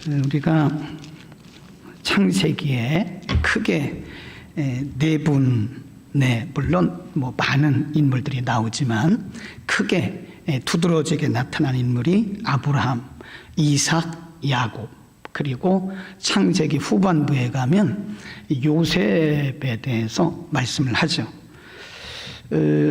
우리가 창세기에 크게 네 분의 물론 많은 인물들이 나오지만 크게 두드러지게 나타난 인물이 아브라함, 이삭, 야곱, 그리고 창세기 후반부에 가면 요셉에 대해서 말씀을 하죠.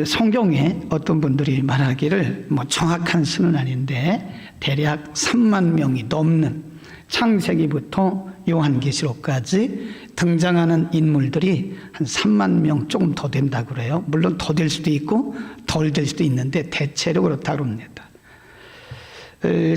성경에 어떤 분들이 말하기를 정확한 수는 아닌데 대략 3만 명이 넘는 창세기부터 요한계시록까지 등장하는 인물들이 한 3만 명 조금 더 된다고 그래요. 물론 더 될 수도 있고 덜 될 수도 있는데 대체로 그렇다고 합니다.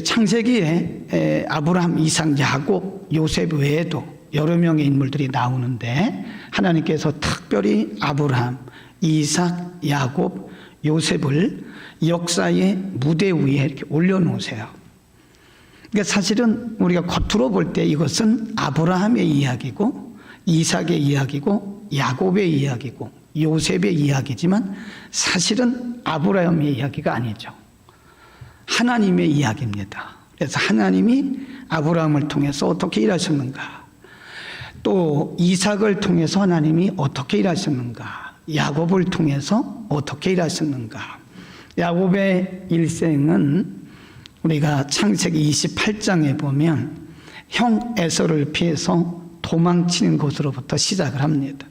창세기에 아브라함, 이삭, 야곱, 요셉 외에도 여러 명의 인물들이 나오는데 하나님께서 특별히 아브라함, 이삭, 야곱, 요셉을 역사의 무대 위에 이렇게 올려놓으세요. 그러니까 사실은 우리가 겉으로 볼 때 이것은 아브라함의 이야기고 이삭의 이야기고 야곱의 이야기고 요셉의 이야기지만 사실은 아브라함의 이야기가 아니죠. 하나님의 이야기입니다. 그래서 하나님이 아브라함을 통해서 어떻게 일하셨는가, 또 이삭을 통해서 하나님이 어떻게 일하셨는가, 야곱을 통해서 어떻게 일하셨는가. 야곱의 일생은 우리가 창세기 28장에 보면 형 에서를 피해서 도망치는 것으로부터 시작을 합니다.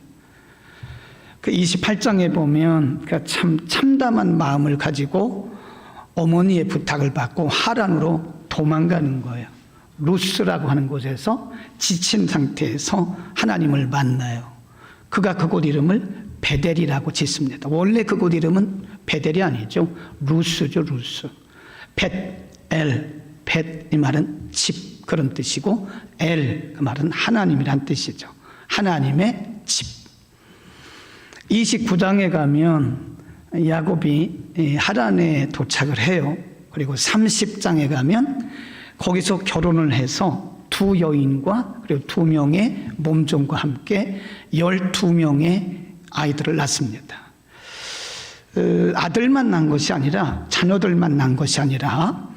그 28장에 보면 참 참담한 마음을 가지고 어머니의 부탁을 받고 하란으로 도망가는 거예요. 루스라고 하는 곳에서 지친 상태에서 하나님을 만나요. 그가 그곳 이름을 베델이라고 짓습니다. 원래 그곳 이름은 베델이 아니죠. 루스죠, 루스. 벳엘, 벳 이 말은 집 그런 뜻이고 엘 그 말은 하나님이란 뜻이죠. 하나님의 집. 29장에 가면 야곱이 하란에 도착을 해요. 그리고 30장에 가면 거기서 결혼을 해서 두 여인과 그리고 2명의 몸종과 함께 12명의 아이들을 낳습니다. 아들만 낳은 것이 아니라 자녀들만 낳은 것이 아니라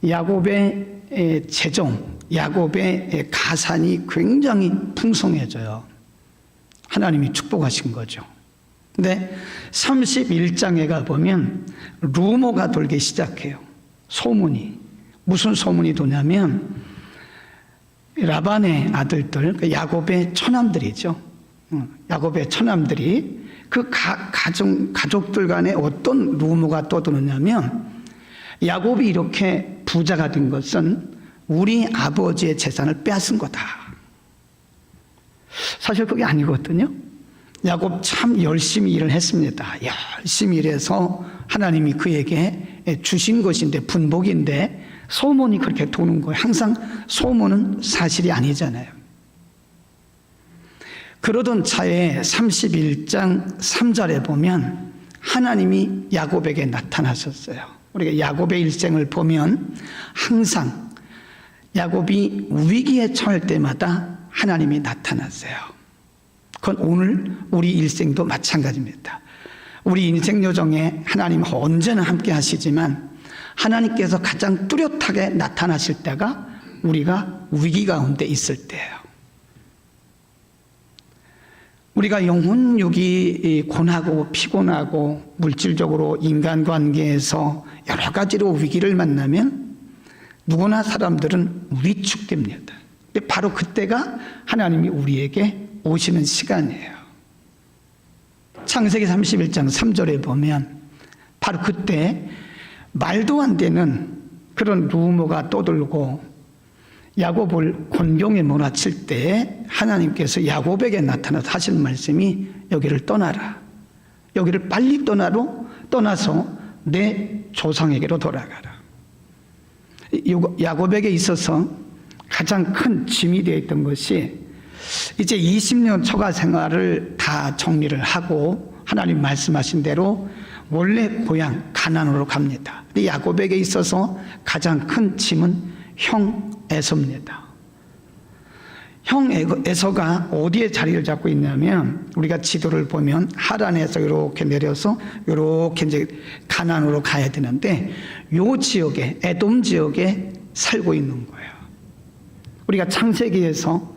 야곱의 재정, 야곱의 가산이 굉장히 풍성해져요. 하나님이 축복하신 거죠. 근데 31장에 가보면 루머가 돌기 시작해요. 소문이. 무슨 소문이 도냐면 라반의 아들들, 야곱의 처남들이죠. 야곱의 처남들이 그 가족들 간에 어떤 루머가 떠도느냐면 야곱이 이렇게 부자가 된 것은 우리 아버지의 재산을 빼앗은 거다. 사실 그게 아니거든요. 야곱 참 열심히 일을 했습니다. 열심히 일해서 하나님이 그에게 주신 것인데 분복인데 소문이 그렇게 도는 거예요. 항상 소문은 사실이 아니잖아요. 그러던 차에 31장 3절에 보면 하나님이 야곱에게 나타나셨어요. 우리가 야곱의 일생을 보면 항상 야곱이 위기에 처할 때마다 하나님이 나타났어요. 그건 오늘 우리 일생도 마찬가지입니다. 우리 인생 여정에 하나님은 언제나 함께 하시지만 하나님께서 가장 뚜렷하게 나타나실 때가 우리가 위기 가운데 있을 때예요. 우리가 영혼육이 고나고 피곤하고 물질적으로 인간관계에서 여러 가지로 위기를 만나면 누구나 사람들은 위축됩니다. 근데 바로 그때가 하나님이 우리에게 오시는 시간이에요. 창세기 31장 3절에 보면 바로 그때 말도 안 되는 그런 루머가 떠돌고 야곱을 곤경에 몰아칠 때 하나님께서 야곱에게 나타나서 하시는 말씀이 여기를 떠나라. 여기를 빨리 떠나서 내 조상에게로 돌아가라. 야곱에게 있어서 가장 큰 짐이 되어 있던 것이 이제 20년 처가 생활을 다 정리를 하고 하나님 말씀하신 대로 원래 고향 가나안으로 갑니다. 근데 야곱에게 있어서 가장 큰 짐은 형 에서입니다. 형 에서가 어디에 자리를 잡고 있냐면 우리가 지도를 보면 하란에서 이렇게 내려서 이렇게 이제 가나안으로 가야 되는데 요 지역에 에돔 지역에 살고 있는 거예요. 우리가 창세기에서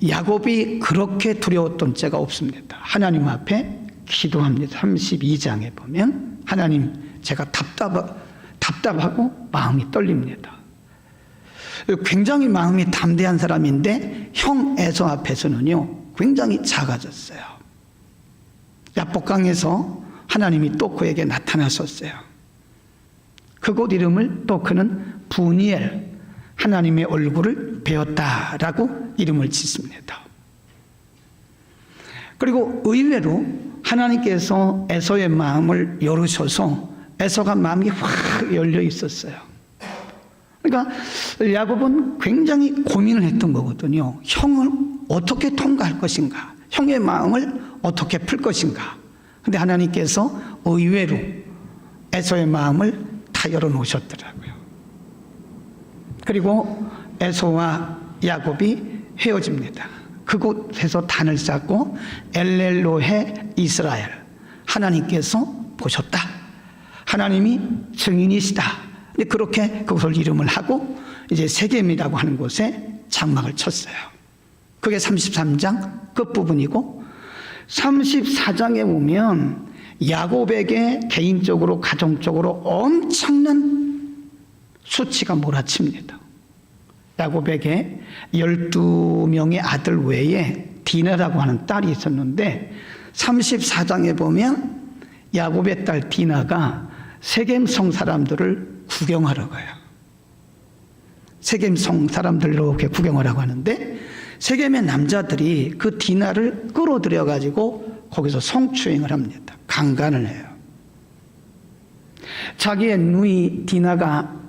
야곱이 그렇게 두려웠던 때가 없습니다. 하나님 앞에 기도합니다. 32장에 보면 하나님, 제가 답답하고 마음이 떨립니다. 굉장히 마음이 담대한 사람인데 형 에서 앞에서는요 굉장히 작아졌어요. 야복강에서 하나님이 또 그에게 나타나셨어요. 그곳 이름을 또 그는 부니엘, 하나님의 얼굴을 배웠다라고 이름을 짓습니다. 그리고 의외로 하나님께서 에서의 마음을 열으셔서 에서가 마음이 확 열려 있었어요. 그러니까 야곱은 굉장히 고민을 했던 거거든요. 형을 어떻게 통과할 것인가, 형의 마음을 어떻게 풀 것인가. 근데 하나님께서 의외로 에서의 마음을 다 열어놓으셨더라고요. 그리고 에서와 야곱이 헤어집니다. 그곳에서 단을 쌓고 엘렐로헤 이스라엘, 하나님께서 보셨다, 하나님이 증인이시다. 그렇게 그것을 이름을 하고 이제 세겜이라고 하는 곳에 장막을 쳤어요. 그게 33장 끝부분이고, 34장에 보면 야곱에게 개인적으로 가정적으로 엄청난 수치가 몰아칩니다. 야곱에게 12명의 아들 외에 디나라고 하는 딸이 있었는데 34장에 보면 야곱의 딸 디나가 세겜성 사람들을 구경하러 가요. 세겜성 사람들 이렇게 구경하라고 하는데 세겜의 남자들이 그 디나를 끌어들여 가지고 거기서 성추행을 합니다. 강간을 해요. 자기의 누이 디나가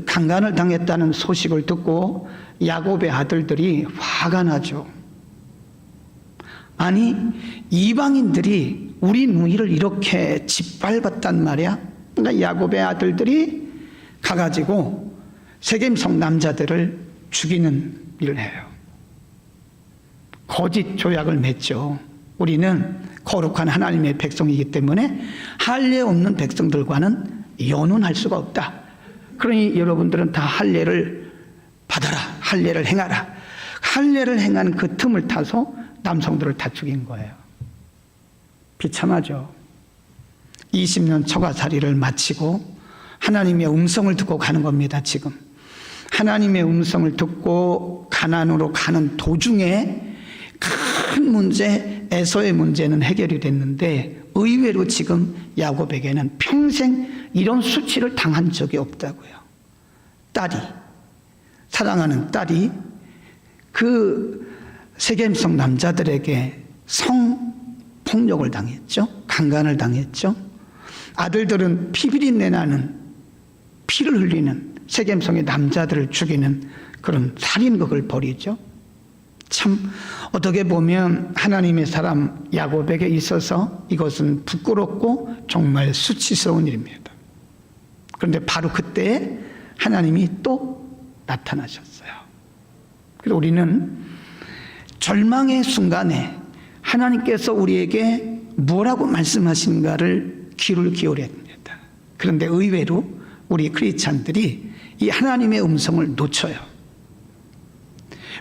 강간을 당했다는 소식을 듣고 야곱의 아들들이 화가 나죠. 아니, 이방인들이 우리 누이를 이렇게 짓밟았단 말이야. 그러니까 야곱의 아들들이 가가지고 세겜성 남자들을 죽이는 일을 해요. 거짓 조약을 맺죠. 우리는 거룩한 하나님의 백성이기 때문에 할례 없는 백성들과는 연혼할 수가 없다. 그러니 여러분들은 다 할례를 받아라, 할례를 행하라. 할례를 행한 그 틈을 타서 남성들을 다 죽인 거예요. 비참하죠. 20년 처가살이를 마치고 하나님의 음성을 듣고 가는 겁니다. 지금 하나님의 음성을 듣고 가나안으로 가는 도중에 큰 문제, 에서의 문제는 해결이 됐는데 의외로 지금 야곱에게는 평생 이런 수치를 당한 적이 없다고요. 딸이, 사랑하는 딸이 그 세겜성 남자들에게 성폭력을 당했죠. 강간을 당했죠. 아들들은 피비린내 나는, 피를 흘리는 세겜성의 남자들을 죽이는 그런 살인극을 벌이죠. 참 어떻게 보면 하나님의 사람 야곱에게 있어서 이것은 부끄럽고 정말 수치스러운 일입니다. 그런데 바로 그때 하나님이 또 나타나셨어요. 그래서 우리는 절망의 순간에 하나님께서 우리에게 뭐라고 말씀하시는가를 귀를 기울여야 됩니다. 그런데 의외로 우리 크리스찬들이 이 하나님의 음성을 놓쳐요.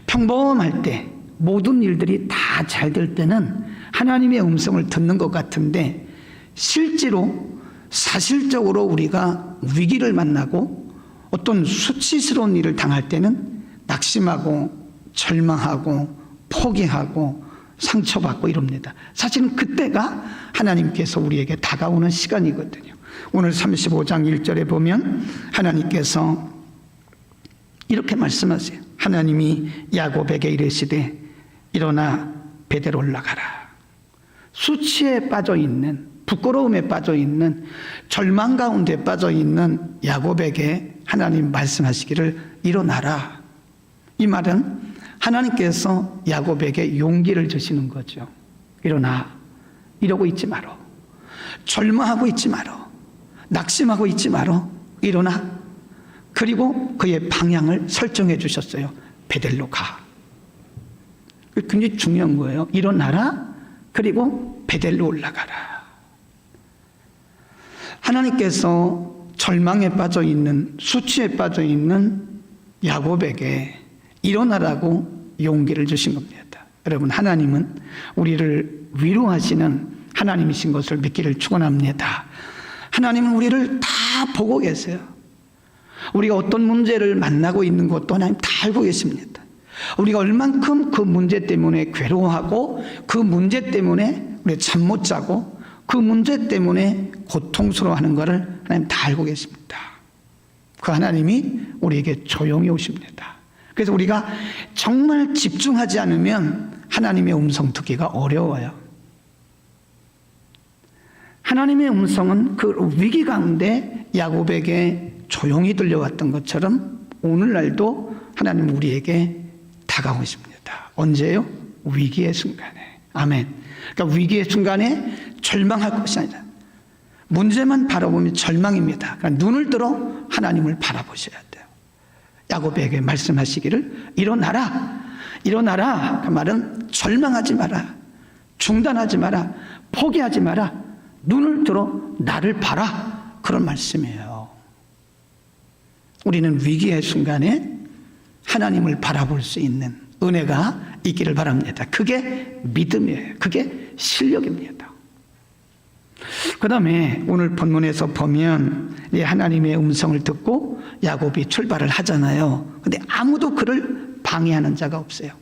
평범할 때 모든 일들이 다 잘 될 때는 하나님의 음성을 듣는 것 같은데 실제로 사실적으로 우리가 위기를 만나고 어떤 수치스러운 일을 당할 때는 낙심하고 절망하고 포기하고 상처받고 이럽니다. 사실은 그때가 하나님께서 우리에게 다가오는 시간이거든요. 오늘 35장 1절에 보면 하나님께서 이렇게 말씀하세요. 하나님이 야곱에게 이르시되 일어나 베델로 올라가라. 수치에 빠져있는, 부끄러움에 빠져있는, 절망 가운데 빠져있는 야곱에게 하나님 말씀하시기를 일어나라. 이 말은 하나님께서 야곱에게 용기를 주시는 거죠. 일어나. 이러고 있지 마라. 절망하고 있지 마라. 낙심하고 있지 마라. 일어나. 그리고 그의 방향을 설정해 주셨어요. 베델로 가. 굉장히 중요한 거예요. 일어나라. 그리고 베델로 올라가라. 하나님께서 절망에 빠져 있는, 수치에 빠져 있는 야곱에게 일어나라고 용기를 주신 겁니다. 여러분, 하나님은 우리를 위로하시는 하나님이신 것을 믿기를 축원합니다. 하나님은 우리를 다 보고 계세요. 우리가 어떤 문제를 만나고 있는 것도 하나님 다 알고 계십니다. 우리가 얼만큼 그 문제 때문에 괴로워하고 그 문제 때문에 우리 잠 못 자고 그 문제 때문에 고통스러워하는 것을 하나님 다 알고 계십니다. 그 하나님이 우리에게 조용히 오십니다. 그래서 우리가 정말 집중하지 않으면 하나님의 음성 듣기가 어려워요. 하나님의 음성은 그 위기 가운데 야곱에게 조용히 들려왔던 것처럼 오늘날도 하나님 우리에게 다가오십니다. 언제요? 위기의 순간에. 아멘. 그러니까 위기의 순간에 절망할 것이 아니라 문제만 바라보면 절망입니다. 그러니까 눈을 들어 하나님을 바라보셔야 돼요. 야곱에게 말씀하시기를 일어나라. 일어나라. 그 말은 절망하지 마라. 중단하지 마라. 포기하지 마라. 눈을 들어 나를 봐라. 그런 말씀이에요. 우리는 위기의 순간에 하나님을 바라볼 수 있는 은혜가 있기를 바랍니다. 그게 믿음이에요. 그게 실력입니다. 그 다음에 오늘 본문에서 보면 하나님의 음성을 듣고 야곱이 출발을 하잖아요. 근데 아무도 그를 방해하는 자가 없어요.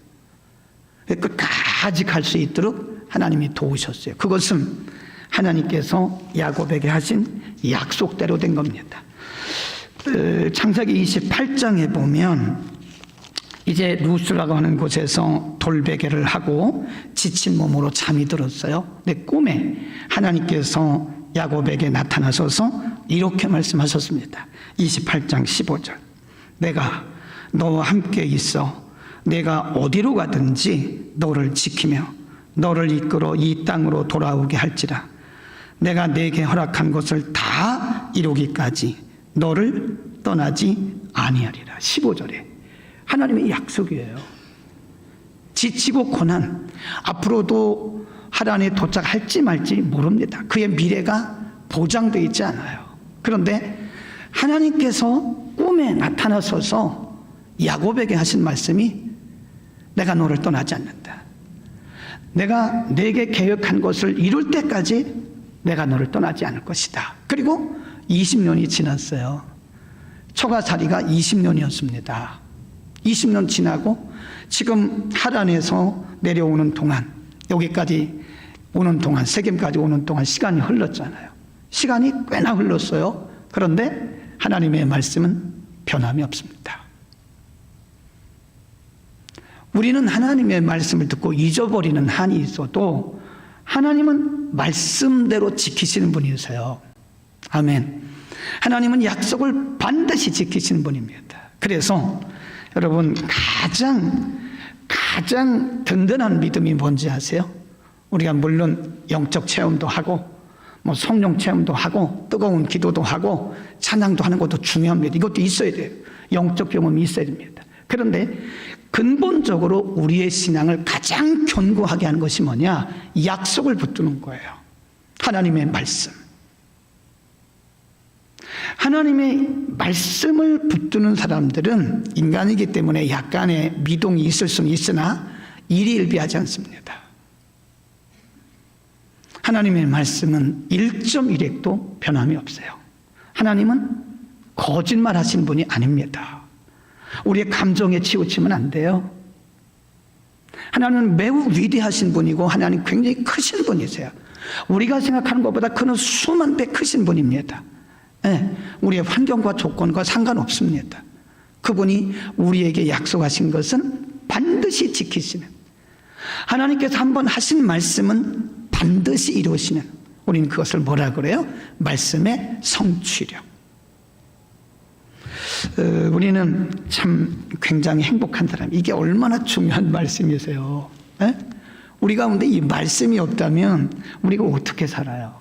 끝까지 갈 수 있도록 하나님이 도우셨어요. 그것은 하나님께서 야곱에게 하신 약속대로 된 겁니다. 창세기 28장에 보면 이제 루스라고 하는 곳에서 돌베개를 하고 지친 몸으로 잠이 들었어요. 근데 꿈에 하나님께서 야곱에게 나타나셔서 이렇게 말씀하셨습니다. 28장 15절. 내가 너와 함께 있어 내가 어디로 가든지 너를 지키며 너를 이끌어 이 땅으로 돌아오게 할지라. 내가 내게 허락한 것을 다 이루기까지 너를 떠나지 아니하리라. 15절에 하나님의 약속이에요. 지치고 고난, 앞으로도 하란에 도착할지 말지 모릅니다. 그의 미래가 보장되어 있지 않아요. 그런데 하나님께서 꿈에 나타나셔서 야곱에게 하신 말씀이 내가 너를 떠나지 않는다. 내가 내게 계획한 것을 이룰 때까지 내가 너를 떠나지 않을 것이다. 그리고 20년이 지났어요. 초가살이가 20년이었습니다. 20년 지나고 지금 하란에서 내려오는 동안 여기까지 오는 동안 세겜까지 오는 동안 시간이 흘렀잖아요. 시간이 꽤나 흘렀어요. 그런데 하나님의 말씀은 변함이 없습니다. 우리는 하나님의 말씀을 듣고 잊어버리는 한이 있어도 하나님은 말씀대로 지키시는 분이세요. 아멘. 하나님은 약속을 반드시 지키시는 분입니다. 그래서 여러분 가장 든든한 믿음이 뭔지 아세요? 우리가 물론 영적 체험도 하고 성령 체험도 하고 뜨거운 기도도 하고 찬양도 하는 것도 중요합니다. 이것도 있어야 돼요. 영적 경험이 있어야 됩니다. 그런데 근본적으로 우리의 신앙을 가장 견고하게 하는 것이 뭐냐? 약속을 붙드는 거예요. 하나님의 말씀. 하나님의 말씀을 붙드는 사람들은 인간이기 때문에 약간의 미동이 있을 수는 있으나 일희일비하지 않습니다. 하나님의 말씀은 1.1핵도 변함이 없어요. 하나님은 거짓말 하신 분이 아닙니다. 우리의 감정에 치우치면 안 돼요. 하나님은 매우 위대하신 분이고 하나님 굉장히 크신 분이세요. 우리가 생각하는 것보다 그는 수만 배 크신 분입니다. 네, 우리의 환경과 조건과 상관없습니다. 그분이 우리에게 약속하신 것은 반드시 지키시는, 하나님께서 한번 하신 말씀은 반드시 이루시는, 우리는 그것을 뭐라 그래요? 말씀의 성취력. 우리는 참 굉장히 행복한 사람. 이게 얼마나 중요한 말씀이세요. 에? 우리 가운데 이 말씀이 없다면 우리가 어떻게 살아요?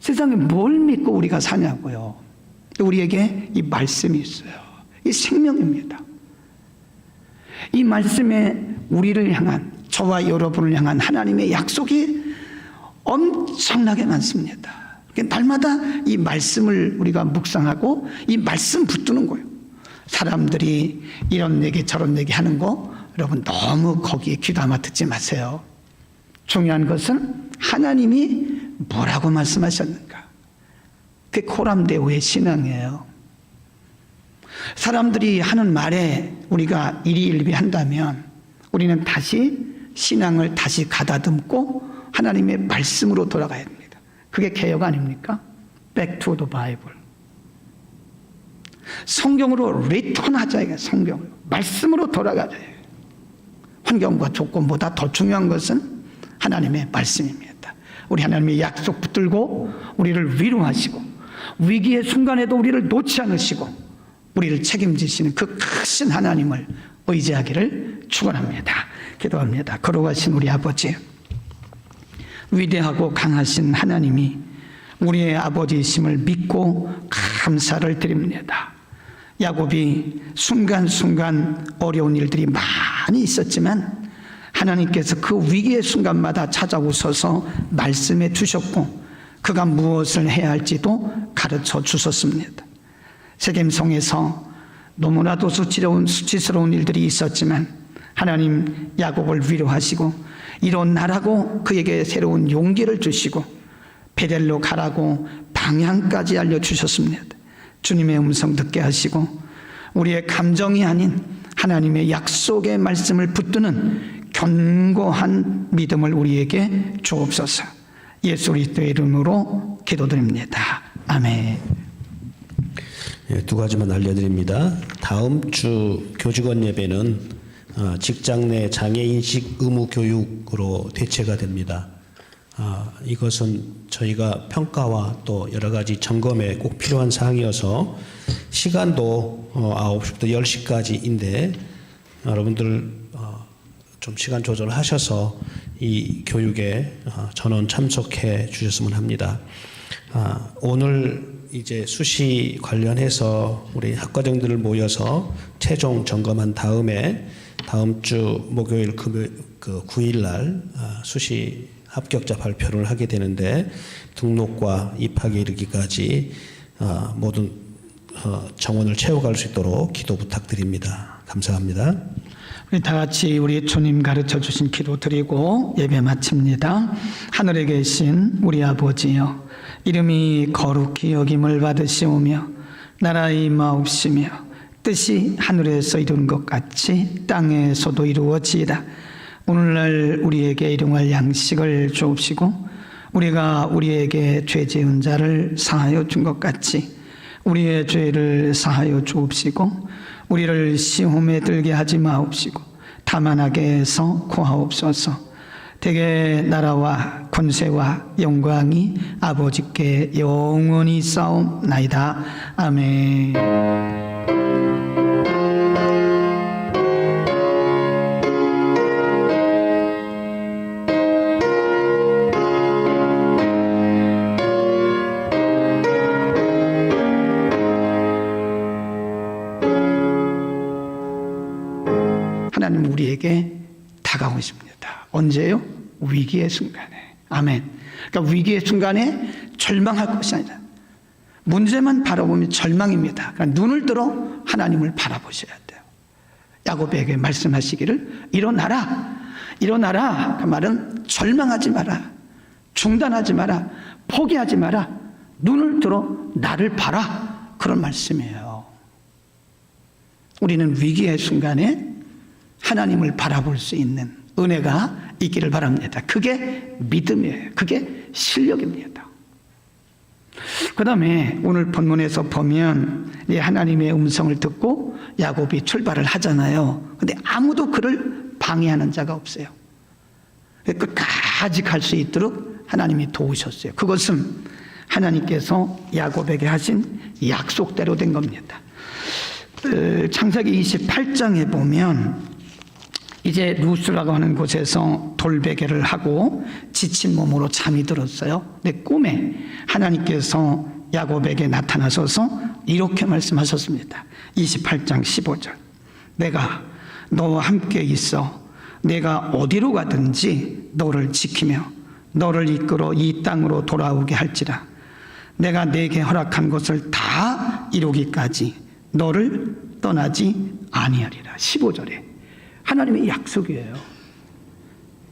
세상에 뭘 믿고 우리가 사냐고요. 우리에게 이 말씀이 있어요. 이 생명입니다. 이 말씀에 우리를 향한, 저와 여러분을 향한 하나님의 약속이 엄청나게 많습니다. 날마다 이 말씀을 우리가 묵상하고 이 말씀 붙드는 거예요. 사람들이 이런 얘기 저런 얘기 하는 거 여러분 너무 거기에 귀담아 듣지 마세요. 중요한 것은 하나님이 뭐라고 말씀하셨는가. 그게 코람데오의 신앙이에요. 사람들이 하는 말에 우리가 일희일비한다면 우리는 다시 신앙을 다시 가다듬고 하나님의 말씀으로 돌아가야 됩니다. 그게 개혁 아닙니까? Back to the Bible. 성경으로 리턴하자. 이게 성경으로. 말씀으로 돌아가자. 환경과 조건보다 더 중요한 것은 하나님의 말씀입니다. 우리 하나님의 약속 붙들고 우리를 위로하시고 위기의 순간에도 우리를 놓지 않으시고 우리를 책임지시는 그 크신 하나님을 의지하기를 축원합니다. 기도합니다. 거룩하신 우리 아버지, 위대하고 강하신 하나님이 우리의 아버지이심을 믿고 감사를 드립니다. 야곱이 순간순간 어려운 일들이 많이 있었지만 하나님께서 그 위기의 순간마다 찾아오셔서 말씀해 주셨고 그가 무엇을 해야 할지도 가르쳐 주셨습니다. 세겜성에서 너무나도 수치스러운 일들이 있었지만 하나님 야곱을 위로하시고 일어나라고 그에게 새로운 용기를 주시고 베델로 가라고 방향까지 알려주셨습니다. 주님의 음성 듣게 하시고 우리의 감정이 아닌 하나님의 약속의 말씀을 붙드는 견고한 믿음을 우리에게 주옵소서. 예수 그리스도의 이름으로 기도드립니다. 아멘. 두 가지만 알려드립니다. 다음 주 교직원 예배는 직장 내 장애인식 의무 교육으로 대체가 됩니다. 이것은 저희가 평가와 또 여러 가지 점검에 꼭 필요한 사항이어서 시간도 9시부터 10시까지인데 여러분들 좀 시간 조절하셔서 이 교육에 전원 참석해 주셨으면 합니다. 오늘 이제 수시 관련해서 우리 학과생들을 모여서 최종 점검한 다음에 다음 주 목요일 금요일 9일 날 수시 합격자 발표를 하게 되는데 등록과 입학에 이르기까지 모든 정원을 채워갈 수 있도록 기도 부탁드립니다. 감사합니다. 우리 다 같이 우리 주님 가르쳐 주신 기도 드리고 예배 마칩니다. 하늘에 계신 우리 아버지여, 이름이 거룩히 여김을 받으시오며 나라의 임하옵시며 뜻이 하늘에서 이룬 것 같이 땅에서도 이루어지이다. 오늘날 우리에게 일용할 양식을 주옵시고 우리가 우리에게 죄 지은 자를 사하여 준 것 같이 우리의 죄를 사하여 주옵시고 우리를 시험에 들게 하지 마옵시고 다만 악에 해서 구하옵소서. 대개 나라와 권세와 영광이 아버지께 영원히 싸움나이다. 아멘. 하나님 우리에게 다가오십니다. 언제요? 위기의 순간에. 아멘. 그러니까 위기의 순간에 절망할 것이 아니라 문제만 바라보면 절망입니다. 그러니까 눈을 들어 하나님을 바라보셔야 돼요. 야곱에게 말씀하시기를 일어나라. 일어나라. 그 말은 절망하지 마라. 중단하지 마라. 포기하지 마라. 눈을 들어 나를 봐라. 그런 말씀이에요. 우리는 위기의 순간에 하나님을 바라볼 수 있는 은혜가 있기를 바랍니다. 그게 믿음이에요. 그게 실력입니다. 그 다음에 오늘 본문에서 보면 하나님의 음성을 듣고 야곱이 출발을 하잖아요. 근데 아무도 그를 방해하는 자가 없어요. 끝까지 갈 수 있도록 하나님이 도우셨어요. 그것은 하나님께서 야곱에게 하신 약속대로 된 겁니다. 창세기 28장에 보면 이제 루스라고 하는 곳에서 돌베개를 하고 지친 몸으로 잠이 들었어요. 근데 꿈에 하나님께서 야곱에게 나타나셔서 이렇게 말씀하셨습니다. 28장 15절. 내가 너와 함께 있어 내가 어디로 가든지 너를 지키며 너를 이끌어 이 땅으로 돌아오게 할지라. 내가 내게 허락한 것을 다 이루기까지 너를 떠나지 아니하리라. 15절에 하나님의 약속이에요.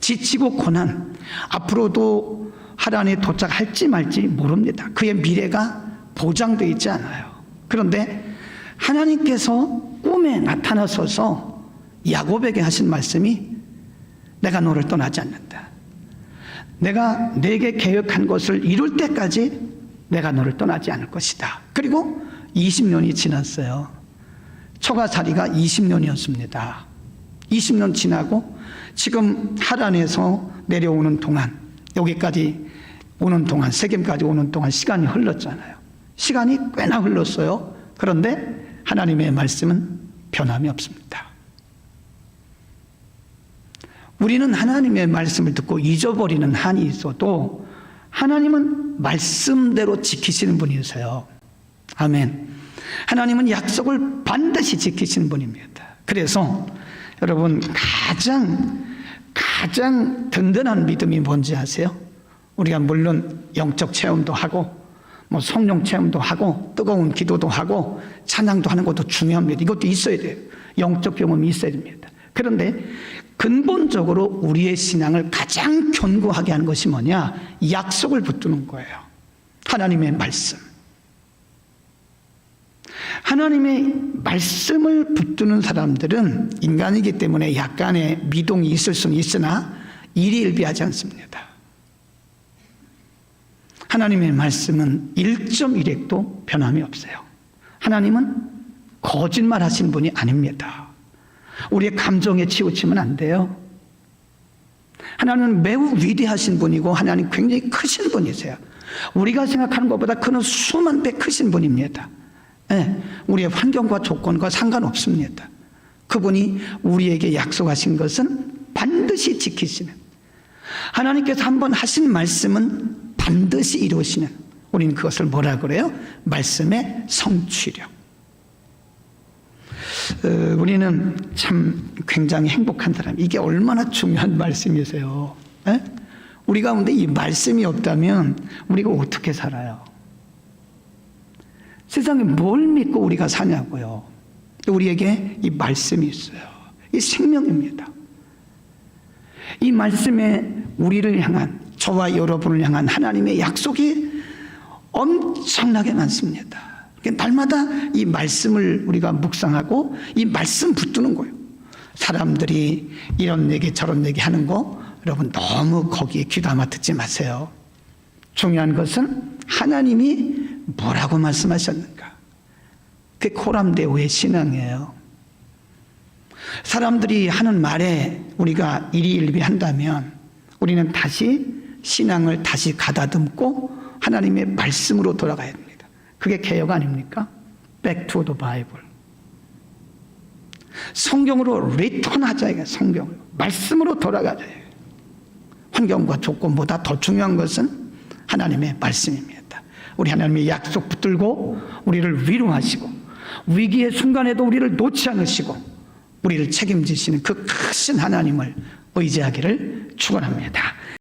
지치고 고난, 앞으로도 하나님에 도착할지 말지 모릅니다. 그의 미래가 보장되어 있지 않아요. 그런데 하나님께서 꿈에 나타나셔서 야곱에게 하신 말씀이 내가 너를 떠나지 않는다. 내가 내게 계획한 것을 이룰 때까지 내가 너를 떠나지 않을 것이다. 그리고 20년이 지났어요. 초가살이가 20년이었습니다. 20년 지나고 지금 하란에서 내려오는 동안, 여기까지 오는 동안, 세겜까지 오는 동안 시간이 흘렀잖아요. 시간이 꽤나 흘렀어요. 그런데 하나님의 말씀은 변함이 없습니다. 우리는 하나님의 말씀을 듣고 잊어버리는 한이 있어도 하나님은 말씀대로 지키시는 분이세요. 아멘. 하나님은 약속을 반드시 지키시는 분입니다. 그래서 여러분 가장 든든한 믿음이 뭔지 아세요? 우리가 물론 영적 체험도 하고 성령 체험도 하고 뜨거운 기도도 하고 찬양도 하는 것도 중요합니다. 이것도 있어야 돼요. 영적 경험이 있어야 됩니다. 그런데 근본적으로 우리의 신앙을 가장 견고하게 하는 것이 뭐냐? 약속을 붙드는 거예요. 하나님의 말씀. 하나님의 말씀을 붙드는 사람들은 인간이기 때문에 약간의 미동이 있을 수는 있으나 일희일비하지 않습니다. 하나님의 말씀은 1.1핵도 변함이 없어요. 하나님은 거짓말 하신 분이 아닙니다. 우리의 감정에 치우치면 안 돼요. 하나님은 매우 위대하신 분이고 하나님 굉장히 크신 분이세요. 우리가 생각하는 것보다 그는 수만 배 크신 분입니다. 네, 우리의 환경과 조건과 상관없습니다. 그분이 우리에게 약속하신 것은 반드시 지키시는, 하나님께서 한번 하신 말씀은 반드시 이루시는, 우리는 그것을 뭐라 그래요? 말씀의 성취력. 우리는 참 굉장히 행복한 사람. 이게 얼마나 중요한 말씀이세요. 에? 우리 가운데 이 말씀이 없다면 우리가 어떻게 살아요? 세상에 뭘 믿고 우리가 사냐고요. 우리에게 이 말씀이 있어요. 이 생명입니다. 이 말씀에 우리를 향한, 저와 여러분을 향한 하나님의 약속이 엄청나게 많습니다. 날마다 이 말씀을 우리가 묵상하고 이 말씀 붙드는 거예요. 사람들이 이런 얘기 저런 얘기 하는 거 여러분 너무 거기에 귀담아 듣지 마세요. 중요한 것은 하나님이 뭐라고 말씀하셨는가. 그게 코람데오의 신앙이에요. 사람들이 하는 말에 우리가 일희일비 한다면 우리는 다시 신앙을 다시 가다듬고 하나님의 말씀으로 돌아가야 됩니다. 그게 개혁 아닙니까? Back to the Bible. 성경으로 리턴하자. 이게 성경으로. 말씀으로 돌아가자. 환경과 조건보다 더 중요한 것은 하나님의 말씀입니다. 우리 하나님의 약속 붙들고 우리를 위로하시고 위기의 순간에도 우리를 놓지 않으시고 우리를 책임지시는 그 크신 하나님을 의지하기를 축원합니다.